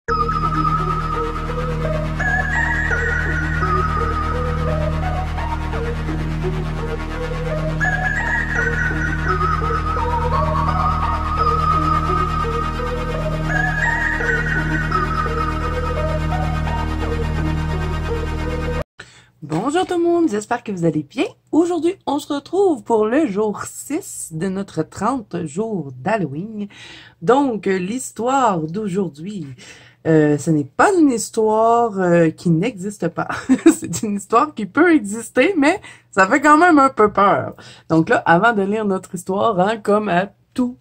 Bonjour tout le monde, j'espère que vous allez bien. Aujourd'hui, on se retrouve pour le jour 6 de notre 30 jours d'Halloween. Donc, l'histoire d'aujourd'hui, ce n'est pas une histoire qui n'existe pas. C'est une histoire qui peut exister, mais ça fait quand même un peu peur. Donc là, avant de lire notre histoire, hein, comme à tout.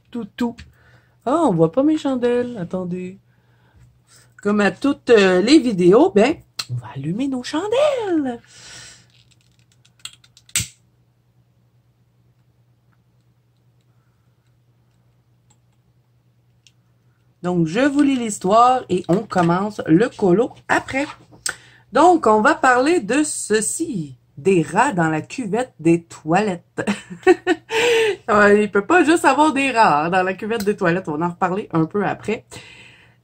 Ah, on voit pas mes chandelles, attendez. Comme à toutes les vidéos, ben, on va allumer nos chandelles. Donc, je vous lis l'histoire et on commence le colo après. Donc, on va parler de ceci. Des rats dans la cuvette des toilettes. Il peut pas juste avoir des rats dans la cuvette des toilettes. On va en reparler un peu après.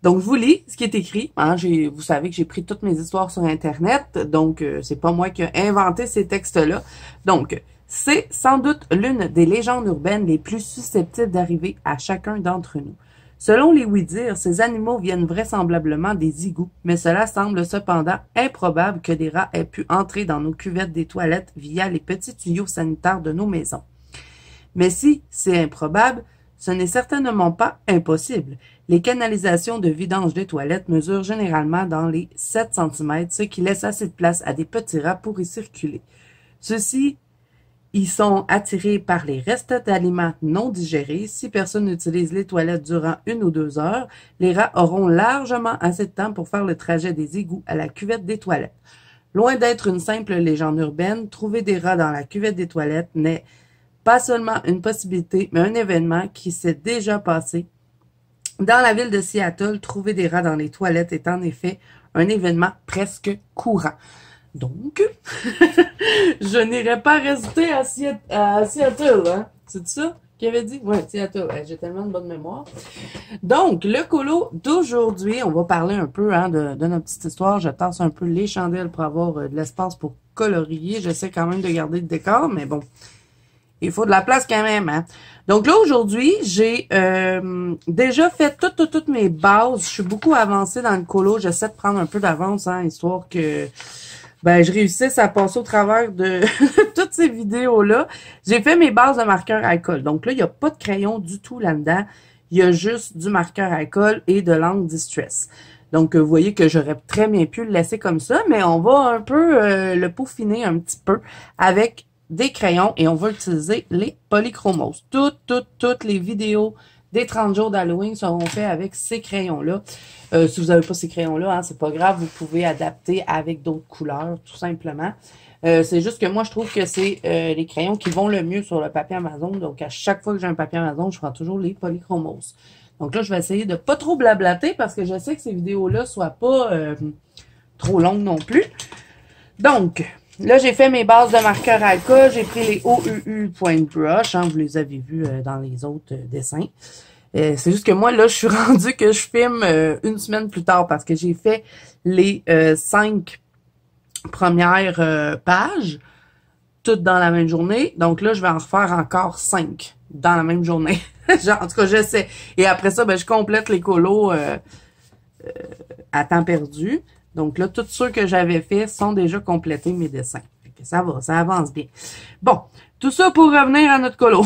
Donc, je vous lis ce qui est écrit. Hein, vous savez que j'ai pris toutes mes histoires sur Internet. Donc, c'est pas moi qui ai inventé ces textes-là. Donc, c'est sans doute l'une des légendes urbaines les plus susceptibles d'arriver à chacun d'entre nous. Selon les ouï-dire, ces animaux viennent vraisemblablement des égouts, mais cela semble cependant improbable que des rats aient pu entrer dans nos cuvettes des toilettes via les petits tuyaux sanitaires de nos maisons. Mais si c'est improbable, ce n'est certainement pas impossible. Les canalisations de vidange des toilettes mesurent généralement dans les 7 cm, ce qui laisse assez de place à des petits rats pour y circuler. Ceux-ci y sont attirés par les restes d'aliments non digérés. Si personne n'utilise les toilettes durant 1 ou 2 heures, les rats auront largement assez de temps pour faire le trajet des égouts à la cuvette des toilettes. Loin d'être une simple légende urbaine, trouver des rats dans la cuvette des toilettes n'est pas seulement une possibilité, mais un événement qui s'est déjà passé. Dans la ville de Seattle, trouver des rats dans les toilettes est en effet un événement presque courant. Donc, je n'irai pas rester à Seattle, hein? C'est ça qu'il avait dit? Ouais, Seattle. J'ai tellement de bonne mémoire. Donc, le colo d'aujourd'hui, on va parler un peu hein, de notre petite histoire. Je tasse un peu les chandelles pour avoir de l'espace pour colorier. J'essaie quand même de garder le décor, mais bon, il faut de la place quand même, hein. Donc là, aujourd'hui, j'ai déjà fait toutes mes bases. Je suis beaucoup avancée dans le colo. J'essaie de prendre un peu d'avance, hein, histoire que je réussisse à passer au travers de toutes ces vidéos-là. J'ai fait mes bases de marqueur alcool. Donc là, il n'y a pas de crayon du tout là-dedans. Il y a juste du marqueur alcool et de l'encre Distress. Donc, vous voyez que j'aurais très bien pu le laisser comme ça, mais on va un peu le peaufiner un petit peu avec des crayons et on va utiliser les polychromos. Toutes les vidéos des 30 jours d'Halloween seront faites avec ces crayons-là. Si vous n'avez pas ces crayons-là, hein, c'est pas grave, vous pouvez adapter avec d'autres couleurs, tout simplement. C'est juste que moi, je trouve que c'est les crayons qui vont le mieux sur le papier Amazon. Donc, à chaque fois que j'ai un papier Amazon, je prends toujours les polychromos. Donc là, je vais essayer de pas trop blablater parce que je sais que ces vidéos-là soient pas trop longues non plus. Donc, là, j'ai fait mes bases de marqueur alcool. J'ai pris les OUU Point Brush. Hein, vous les avez vus dans les autres dessins. C'est juste que moi, là, je suis rendue que je filme une semaine plus tard parce que j'ai fait les 5 premières pages, toutes dans la même journée. Donc là, je vais en refaire encore 5 dans la même journée. Genre, en tout cas, j'essaie. Et après ça, je complète les colos à temps perdu. Donc là, tous ceux que j'avais fait sont déjà complétés, mes dessins. Fait que ça va, ça avance bien. Bon, tout ça pour revenir à notre colo.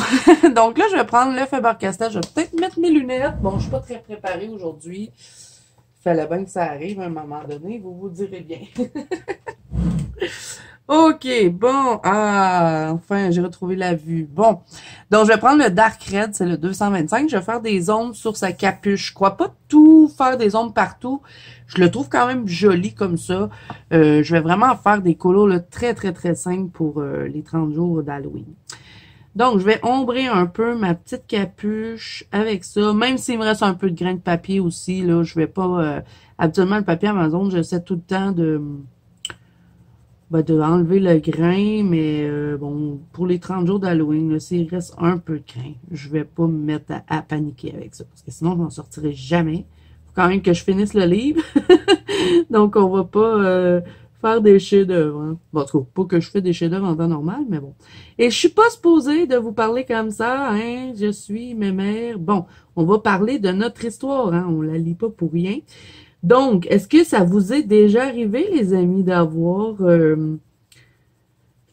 Donc là, je vais prendre le Faber-Castell. Je vais peut-être mettre mes lunettes. Bon, je suis pas très préparée aujourd'hui. Il fallait bien que ça arrive à un moment donné. Vous vous direz bien. OK, bon. Ah, enfin, j'ai retrouvé la vue. Bon. Donc, je vais prendre le Dark Red, c'est le 225. Je vais faire des ombres sur sa capuche. Je crois pas tout faire des ombres partout. Je le trouve quand même joli comme ça. Je vais vraiment faire des colos là, très simples pour les 30 jours d'Halloween. Donc, je vais ombrer un peu ma petite capuche avec ça. Même s'il me reste un peu de grain de papier aussi, là, je vais pas... habituellement, le papier Amazon, j'essaie tout le temps de enlever le grain, mais bon, pour les 30 jours d'Halloween, s'il reste un peu de grain, je vais pas me mettre à paniquer avec ça, parce que sinon, je m'en sortirai jamais. quand même que je finisse le livre. Donc, on va pas faire des chefs-d'œuvre. Hein. Bon, en tout cas, pas que je fais des chefs-d'œuvre en temps normal, mais bon. Et je suis pas supposée de vous parler comme ça, hein. Je suis mémère. Bon, on va parler de notre histoire, hein. On la lit pas pour rien. Donc, est-ce que ça vous est déjà arrivé, les amis, d'avoir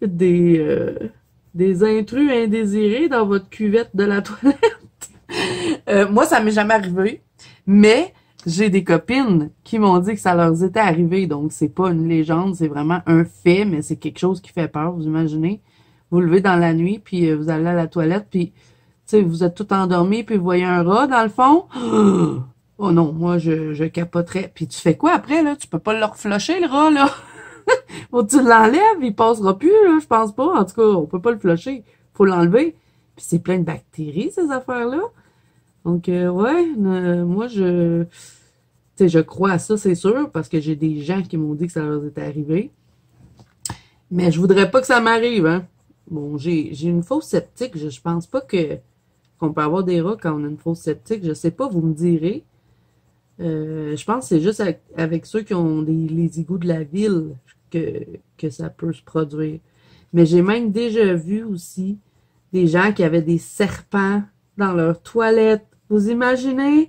des, euh, des intrus indésirés dans votre cuvette de la toilette? Moi, ça m'est jamais arrivé, mais j'ai des copines qui m'ont dit que ça leur était arrivé, donc c'est pas une légende, c'est vraiment un fait, mais c'est quelque chose qui fait peur, vous imaginez? Vous levez dans la nuit, puis vous allez à la toilette, puis tu sais, vous êtes tout endormi, puis vous voyez un rat dans le fond. Oh non, moi je capoterais. Puis tu fais quoi après, là? Tu peux pas le reflusher, le rat, là. Faut que tu l'enlèves, il passera plus, là, je pense pas. En tout cas, on peut pas le flusher. Faut l'enlever. Puis c'est plein de bactéries, ces affaires-là. Donc, ouais, moi, tu sais, je crois à ça, c'est sûr, parce que j'ai des gens qui m'ont dit que ça leur était arrivé. Mais je voudrais pas que ça m'arrive, hein. Bon, j'ai une fosse septique. Je pense pas qu'on peut avoir des rats quand on a une fosse septique. Je sais pas, vous me direz. Je pense que c'est juste avec ceux qui ont les égouts de la ville que ça peut se produire. Mais j'ai même déjà vu aussi des gens qui avaient des serpents dans leurs toilettes. Vous imaginez?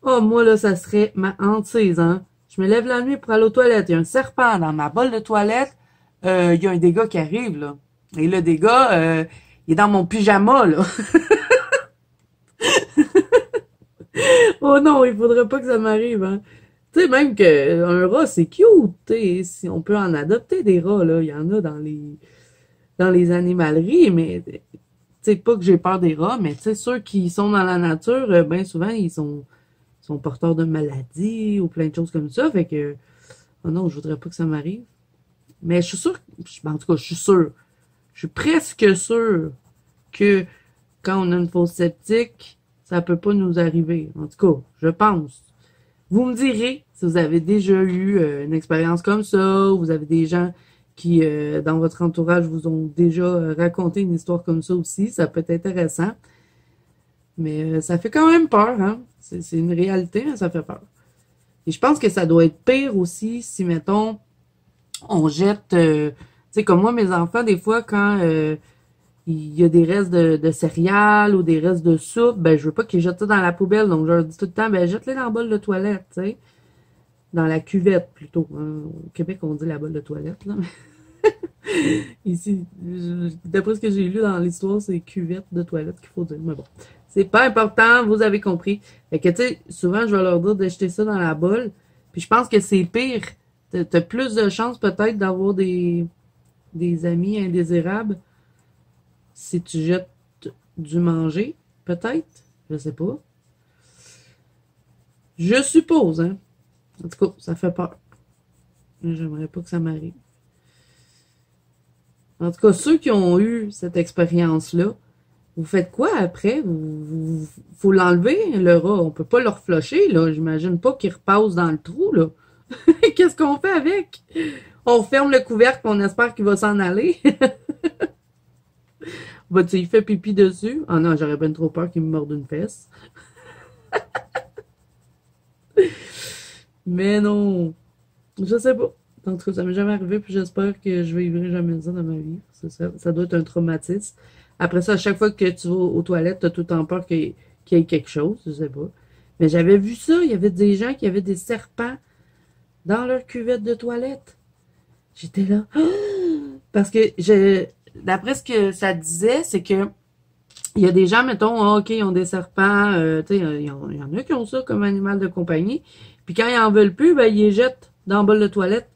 Oh, moi, là, ça serait ma hantise, hein? Je me lève la nuit pour aller aux toilettes. Il y a un serpent dans ma bolle de toilette. Il y a un dégât qui arrive, là. Et le dégât, il est dans mon pyjama, là. Oh non, il faudrait pas que ça m'arrive, hein. Tu sais, même que un rat, c'est cute, tu sais. Si on peut en adopter des rats, là. Il y en a dans les animaleries, mais tu sais, pas que j'ai peur des rats, mais tu sais, ceux qui sont dans la nature, bien souvent, ils sont porteurs de maladies ou plein de choses comme ça. Fait que, oh non, je voudrais pas que ça m'arrive. Mais je suis sûre, en tout cas, je suis sûre. Je suis presque sûre que quand on a une fosse septique, ça peut pas nous arriver. En tout cas, je pense. Vous me direz si vous avez déjà eu une expérience comme ça, ou vous avez des gens qui, dans votre entourage, vous ont déjà raconté une histoire comme ça aussi. Ça peut être intéressant. Mais ça fait quand même peur, hein? C'est une réalité, hein, ça fait peur. Et je pense que ça doit être pire aussi si, mettons, on jette... tu sais, comme moi, mes enfants, des fois, quand il y a des restes de céréales ou des restes de soupe, ben je veux pas qu'ils jettent ça dans la poubelle. Donc, je leur dis tout le temps, ben jette-les dans le bol de toilette, tu sais. Dans la cuvette, plutôt. Hein. Au Québec, on dit la bolle de toilette, là. Ici, d'après ce que j'ai lu dans l'histoire, c'est cuvette de toilette qu'il faut dire. Mais bon, c'est pas important, vous avez compris. Fait que, tu sais, souvent, je vais leur dire de jeter ça dans la bolle. Puis je pense que c'est pire. T'as plus de chances, peut-être, d'avoir des amis indésirables si tu jettes du manger, peut-être. Je sais pas. Je suppose, hein. En tout cas, ça fait peur. J'aimerais pas que ça m'arrive. En tout cas, ceux qui ont eu cette expérience-là, vous faites quoi après? Faut l'enlever, le rat. On peut pas le reflusher, là. J'imagine pas qu'il repasse dans le trou, là. Qu'est-ce qu'on fait avec? On ferme le couvercle et on espère qu'il va s'en aller. Bah, tu sais, il fait pipi dessus. Ah non, j'aurais bien trop peur qu'il me morde une fesse. Mais non. Je sais pas. En tout cas, ça m'est jamais arrivé, puis j'espère que je vivrai jamais ça dans ma vie. Ça doit être un traumatisme. Après ça, à chaque fois que tu vas aux toilettes, t'as tout le temps peur qu'il y ait quelque chose, je sais pas. Mais j'avais vu ça, il y avait des gens qui avaient des serpents dans leur cuvette de toilette. J'étais là. Parce que d'après ce que ça disait, c'est que il y a des gens, mettons, OK, ils ont des serpents, tu sais, il y en a qui ont ça comme animal de compagnie. Puis quand ils en veulent plus, ben, ils les jettent dans le bol de toilette.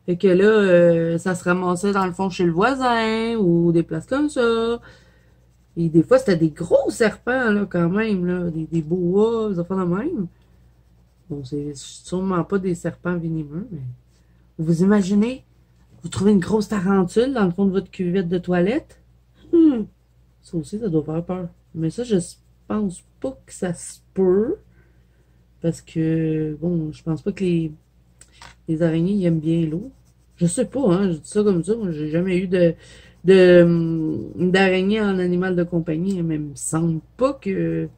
Fait que là, ça se ramassait dans le fond chez le voisin ou des places comme ça. Et des fois, c'était des gros serpents, là, quand même, là, des boas, des affaires de même. Bon, c'est sûrement pas des serpents venimeux, mais vous imaginez, vous trouvez une grosse tarentule dans le fond de votre cuvette de toilette? Ça aussi, ça doit faire peur. Mais ça, je pense pas que ça se peut. Parce que, bon, je pense pas que les araignées ils aiment bien l'eau. Je sais pas, hein, je dis ça comme ça. Moi, j'ai jamais eu d'araignée en animal de compagnie. Mais il me semble pas que...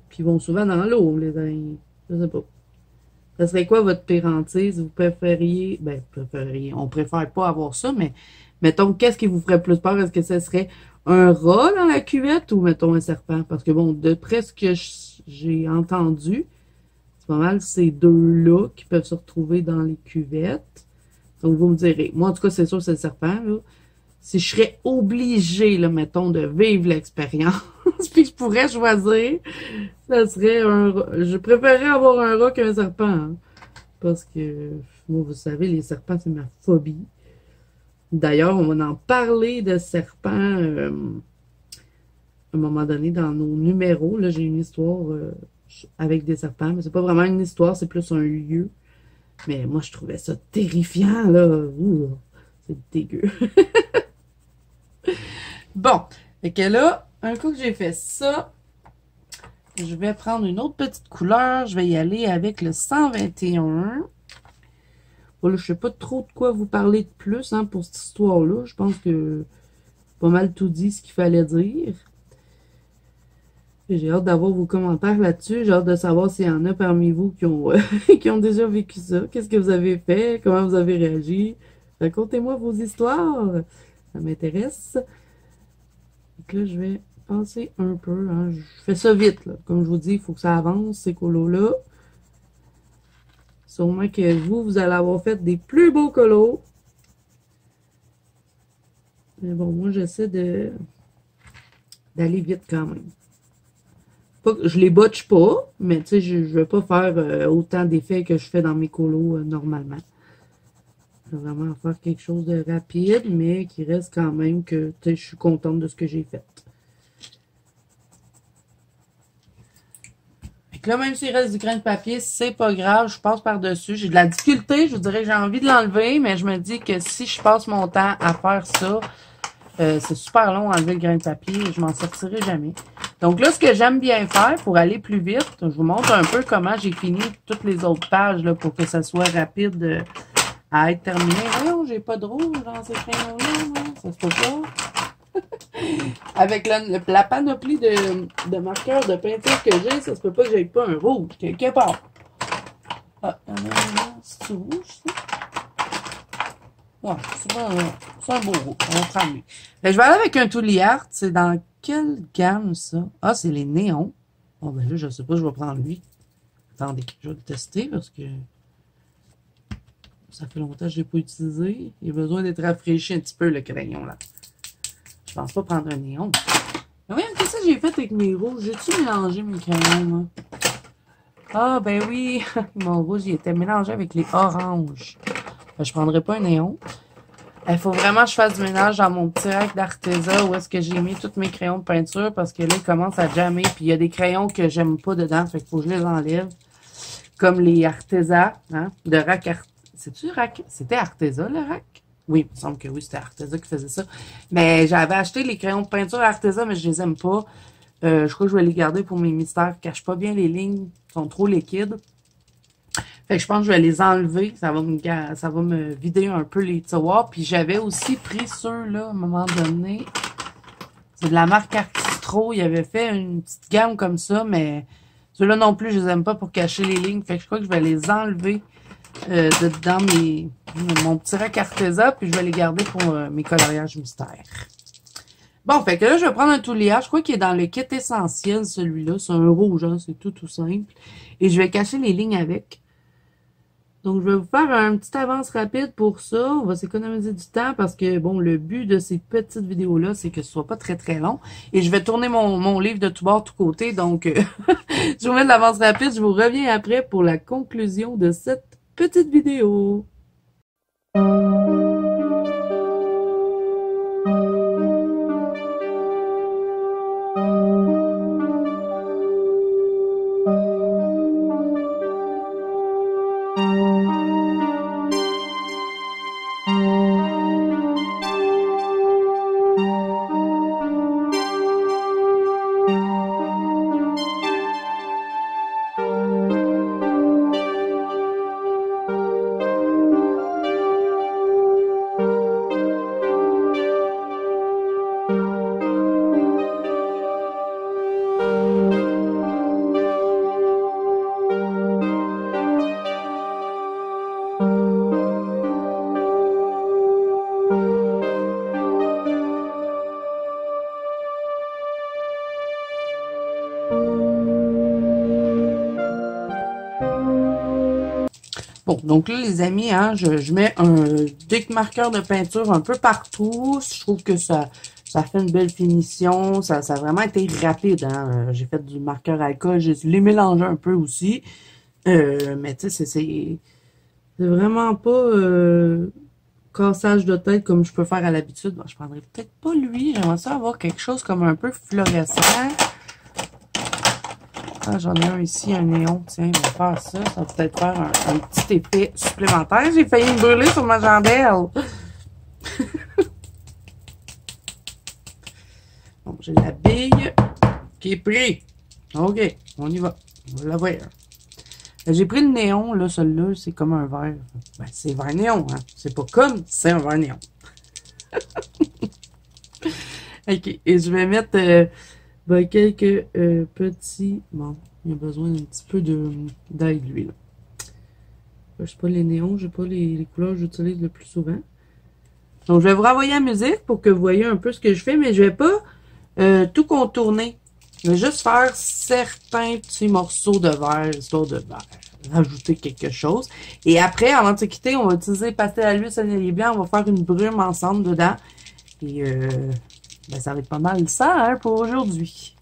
Puis ils vont souvent dans l'eau, les araignées. Je sais pas. Ça serait quoi votre pire hantise? Vous préfériez, on préfère pas avoir ça, mais mettons, qu'est-ce qui vous ferait plus peur? Est-ce que ce serait un rat dans la cuvette ou mettons un serpent? Parce que bon, d'après ce que j'ai entendu, c'est pas mal ces deux-là qui peuvent se retrouver dans les cuvettes. Donc vous me direz. Moi, en tout cas, c'est sûr, c'est le serpent, là. Si je serais obligée, là, mettons, de vivre l'expérience, puis je pourrais choisir, ça serait un rat. Je préférerais avoir un rat qu'un serpent, hein, parce que, moi, vous savez, les serpents, c'est ma phobie. D'ailleurs, on va en parler de serpents à un moment donné dans nos numéros. Là, j'ai une histoire avec des serpents, mais c'est pas vraiment une histoire, c'est plus un lieu. Mais moi, je trouvais ça terrifiant, là. Ouh, c'est dégueu. Bon, fait que là, un coup que j'ai fait ça, je vais prendre une autre petite couleur. Je vais y aller avec le 121. Bon, là, je sais pas trop de quoi vous parler de plus hein, pour cette histoire-là. Je pense que pas mal tout dit ce qu'il fallait dire. J'ai hâte d'avoir vos commentaires là-dessus. J'ai hâte de savoir s'il y en a parmi vous qui ont, qui ont déjà vécu ça. Qu'est-ce que vous avez fait? Comment vous avez réagi? Racontez-moi vos histoires. Ça m'intéresse. Donc là, je vais passer un peu. Hein. Je fais ça vite. Là. Comme je vous dis, il faut que ça avance, ces colos-là. Sûrement que vous allez avoir fait des plus beaux colos. Mais bon, moi, j'essaie d'aller vite quand même. Pas que je les botche pas, mais tu sais, je ne vais pas faire autant d'effets que je fais dans mes colos normalement. Je vais vraiment faire quelque chose de rapide, mais qui reste quand même que je suis contente de ce que j'ai fait. Fait que là, même s'il reste du grain de papier, c'est pas grave, je passe par-dessus. J'ai de la difficulté, je vous dirais que j'ai envie de l'enlever, mais je me dis que si je passe mon temps à faire ça, c'est super long à enlever le grain de papier et je m'en sortirai jamais. Donc là, ce que j'aime bien faire pour aller plus vite, je vous montre un peu comment j'ai fini toutes les autres pages là, pour que ça soit rapide à être terminé. Voyons, j'ai pas de rouge dans ces crayons-là, ça se peut pas. Avec la panoplie de marqueurs de peinture que j'ai, ça se peut pas que j'aie pas un rouge quelque part. Ah, c'est rouge, ça? Ouais, c'est un beau rouge. On va prendre lui. Je vais aller avec un Tooly Art. C'est dans quelle gamme, ça? Ah, c'est les néons. Bon, ben là, je sais pas, je vais prendre lui. Attendez, je vais le tester parce que ça fait longtemps que je l'ai pas utilisé. Il a besoin d'être rafraîchi un petit peu, le crayon, là. Je pense pas prendre un néon. Mais oui, qu'est-ce que j'ai fait avec mes rouges? J'ai-tu mélangé mes crayons, moi? Ah, ben oui, mon rouge, il était mélangé avec les oranges. Ben, je prendrai pas un néon. Il faut vraiment que je fasse du ménage dans mon petit rack d'Arteza où est-ce que j'ai mis tous mes crayons de peinture parce que là, ils commencent à jammer. Puis il y a des crayons que j'aime pas dedans, fait qu'il faut que je les enlève. Comme les Arteza, hein, de rack C'est-tu rack? C'était Arteza, le rack? Oui, il me semble que oui, c'était Arteza qui faisait ça. Mais j'avais acheté les crayons de peinture Arteza, mais je les aime pas. Je crois que je vais les garder pour mes mystères. Ils cachent pas bien les lignes, ils sont trop liquides. Fait que je pense que je vais les enlever. Ça va me vider un peu les tiroirs. Puis j'avais aussi pris ceux-là à un moment donné. C'est de la marque Artistro. Il avait fait une petite gamme comme ça, mais ceux-là non plus, je les aime pas pour cacher les lignes. Fait que je crois que je vais les enlever dans mon petit rack Arteza. Puis je vais les garder pour mes coloriages mystères. Bon, fait que là, je vais prendre un touliage. Je crois qu'il est dans le kit essentiel, celui-là. C'est un rouge, hein, c'est tout simple. Et je vais cacher les lignes avec. Donc, je vais vous faire un petit avance rapide pour ça. On va s'économiser du temps parce que, bon, le but de ces petites vidéos-là, c'est que ce soit pas très long. Et je vais tourner mon livre de tout bord, tout côté. Donc, je vous mets de l'avance rapide. Je vous reviens après pour la conclusion de cette petite vidéo. Bon, donc là, les amis, hein, je mets un marqueur de peinture un peu partout. Je trouve que ça fait une belle finition. Ça a vraiment été rapide, hein. J'ai fait du marqueur alcool. Je l'ai mélangé un peu aussi. Mais tu sais, c'est vraiment pas cassage de tête comme je peux faire à l'habitude. Bon, je prendrais peut-être pas lui. J'aimerais ça avoir quelque chose comme un peu fluorescent. Ah, j'en ai un ici, un néon. Tiens, on va faire ça. Ça va peut-être faire un petit effet supplémentaire. J'ai failli me brûler sur ma chandelle. Bon, j'ai la bille qui est prise. OK, on y va. On va la voir. J'ai pris le néon, là, celui-là, c'est comme un verre. Ben, c'est vert néon, hein. C'est pas comme, c'est un vert néon. OK, et je vais mettre ben, quelques petits... Bon, il y a besoin d'un petit peu d'aide, lui, là. Je sais pas, les néons, j'ai pas les couleurs que j'utilise le plus souvent. Donc, je vais vous renvoyer la musique pour que vous voyez un peu ce que je fais, mais je vais pas tout contourner. Je vais juste faire certains petits morceaux de verre, histoire de rajouter quelque chose. Et après, avant de se quitter, on va utiliser pastel à l'huile, sonnelier blanc. On va faire une brume ensemble dedans. Et ben, ça va être pas mal ça, hein, pour aujourd'hui.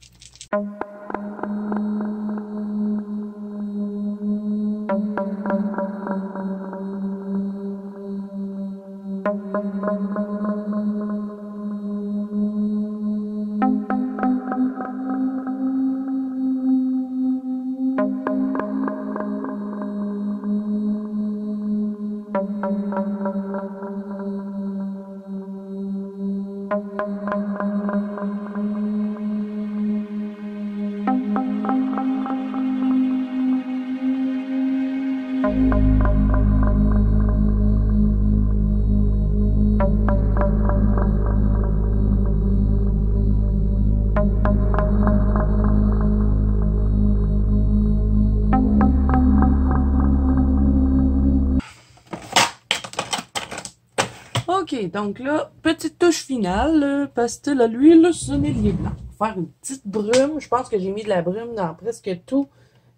OK, donc là, petite touche finale, pastel à l'huile, sonnelier blanc. Faire une petite brume. Je pense que j'ai mis de la brume dans presque tous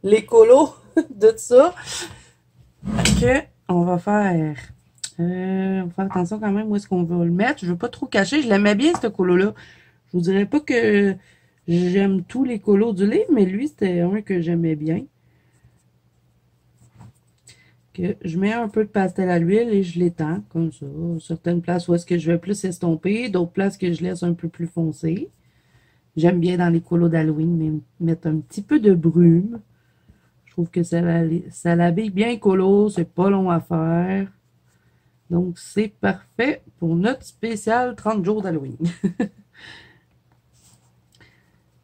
les colos de ça. Fait que, on va faire attention quand même où est-ce qu'on veut le mettre. Je veux pas trop cacher. Je l'aimais bien, ce colo-là. Je vous dirais pas que j'aime tous les colos du livre, mais lui, c'était un que j'aimais bien. Que je mets un peu de pastel à l'huile et je l'étends comme ça. Certaines places où est-ce que je vais plus estomper, d'autres places que je laisse un peu plus foncé. J'aime bien dans les colos d'Halloween mettre un petit peu de brume. Je trouve que ça l'habille bien colo, c'est pas long à faire. Donc c'est parfait pour notre spécial 30 jours d'Halloween.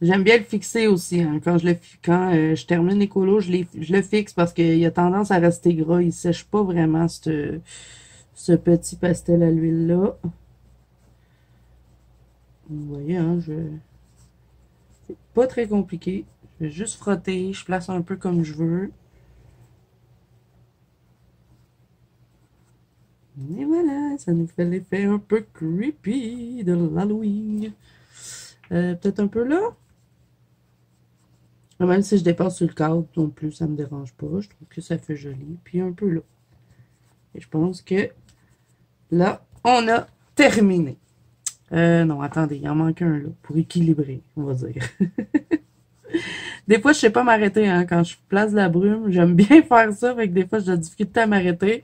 J'aime bien le fixer aussi, hein. Quand je termine les colos, je le fixe parce qu'il a tendance à rester gras. Il sèche pas vraiment ce petit pastel à l'huile-là. Vous voyez, hein, c'est pas très compliqué. Je vais juste frotter, je place un peu comme je veux. Et voilà, ça nous fait l'effet un peu creepy de l'Halloween. Peut-être un peu là. Même si je dépasse sur le cadre non plus, ça me dérange pas. Je trouve que ça fait joli. Puis un peu là. Et je pense que là, on a terminé. Non, attendez, il en manque un là, pour équilibrer, on va dire. Des fois, je sais pas m'arrêter, hein. Quand je place la brume, j'aime bien faire ça, fait que des fois, j'ai de la difficulté à m'arrêter.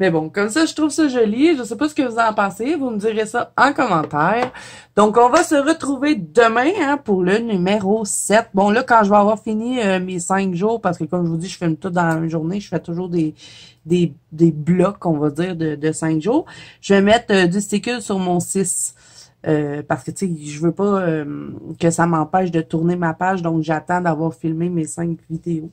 Mais bon, comme ça, je trouve ça joli. Je sais pas ce que vous en pensez. Vous me direz ça en commentaire. Donc, on va se retrouver demain, hein, pour le numéro 7. Bon, là, quand je vais avoir fini mes 5 jours, parce que comme je vous dis, je filme tout dans une journée. Je fais toujours des blocs, on va dire, de 5 jours. Je vais mettre du sticker sur mon 6. Parce que, tu sais, je veux pas que ça m'empêche de tourner ma page. Donc, j'attends d'avoir filmé mes 5 vidéos.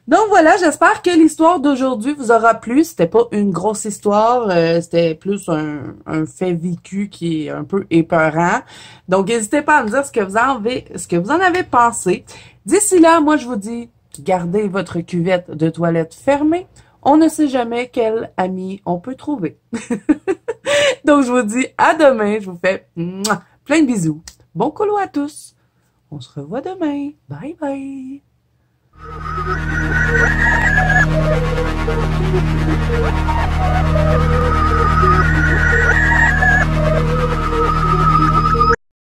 Donc voilà, j'espère que l'histoire d'aujourd'hui vous aura plu. C'était pas une grosse histoire, c'était plus un fait vécu qui est un peu épeurant. Donc n'hésitez pas à me dire ce que vous en avez pensé. D'ici là, moi je vous dis, gardez votre cuvette de toilette fermée. On ne sait jamais quel ami on peut trouver. Donc je vous dis à demain. Je vous fais plein de bisous. Bon colo à tous. On se revoit demain. Bye bye.